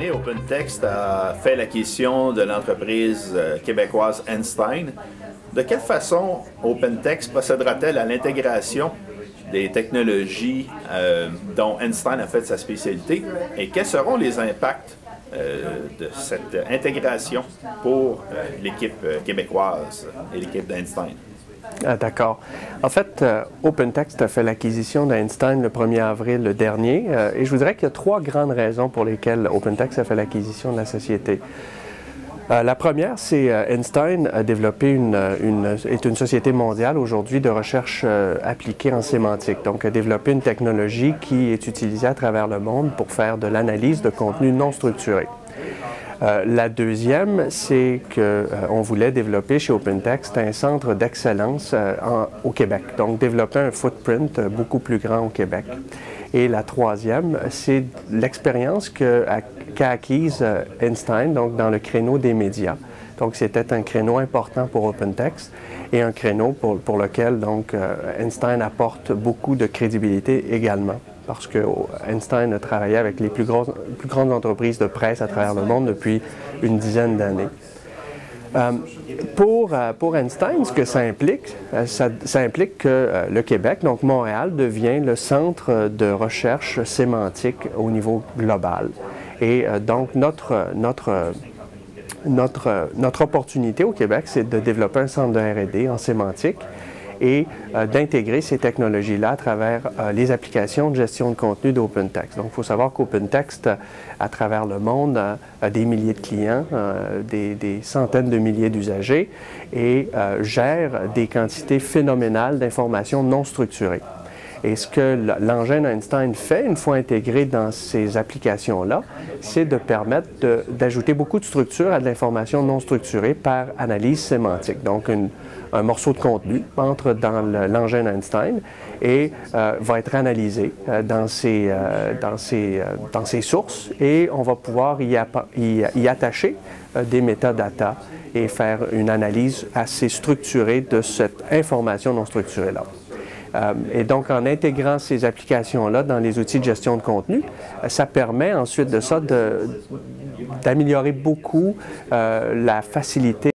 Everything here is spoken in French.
années, OpenText a fait l'acquisition de l'entreprise québécoise Einstein. De quelle façon OpenText procédera-t-elle à l'intégration des technologies dont Einstein a fait sa spécialité et quels seront les impacts de cette intégration pour l'équipe québécoise et l'équipe d'Einstein? Ah, d'accord. En fait, OpenText a fait l'acquisition d'Einstein le 1er avril dernier et je vous dirais qu'il y a trois grandes raisons pour lesquelles OpenText a fait l'acquisition de la société. La première, c'est Einstein a développé est une société mondiale aujourd'hui de recherche appliquée en sémantique. Donc, a développé une technologie qui est utilisée à travers le monde pour faire de l'analyse de contenu non structuré. La deuxième, c'est qu'on voulait développer chez OpenText un centre d'excellence au Québec, donc développer un footprint beaucoup plus grand au Québec. Et la troisième, c'est l'expérience qu'a acquise Einstein donc dans le créneau des médias. Donc c'était un créneau important pour OpenText et un créneau pour lequel donc Einstein apporte beaucoup de crédibilité également. Parce que Einstein a travaillé avec les plus grandes entreprises de presse à travers le monde depuis une dizaine d'années. Pour Einstein, ce que ça implique, ça implique que le Québec, donc Montréal, devient le centre de recherche sémantique au niveau global. Et donc notre opportunité au Québec, c'est de développer un centre de R&D en sémantique et d'intégrer ces technologies-là à travers les applications de gestion de contenu d'OpenText. Donc, il faut savoir qu'OpenText, à travers le monde, a des milliers de clients, des centaines de milliers d'usagers et gère des quantités phénoménales d'informations non structurées. Et ce que l'engin Einstein fait, une fois intégré dans ces applications-là, c'est de permettre d'ajouter beaucoup de structure à de l'information non structurée par analyse sémantique. Donc, un morceau de contenu entre dans l'engin Einstein et va être analysé dans ses sources et on va pouvoir y attacher des métadatas et faire une analyse assez structurée de cette information non structurée-là. Et donc, en intégrant ces applications-là dans les outils de gestion de contenu, ça permet ensuite de ça d'améliorer beaucoup la facilité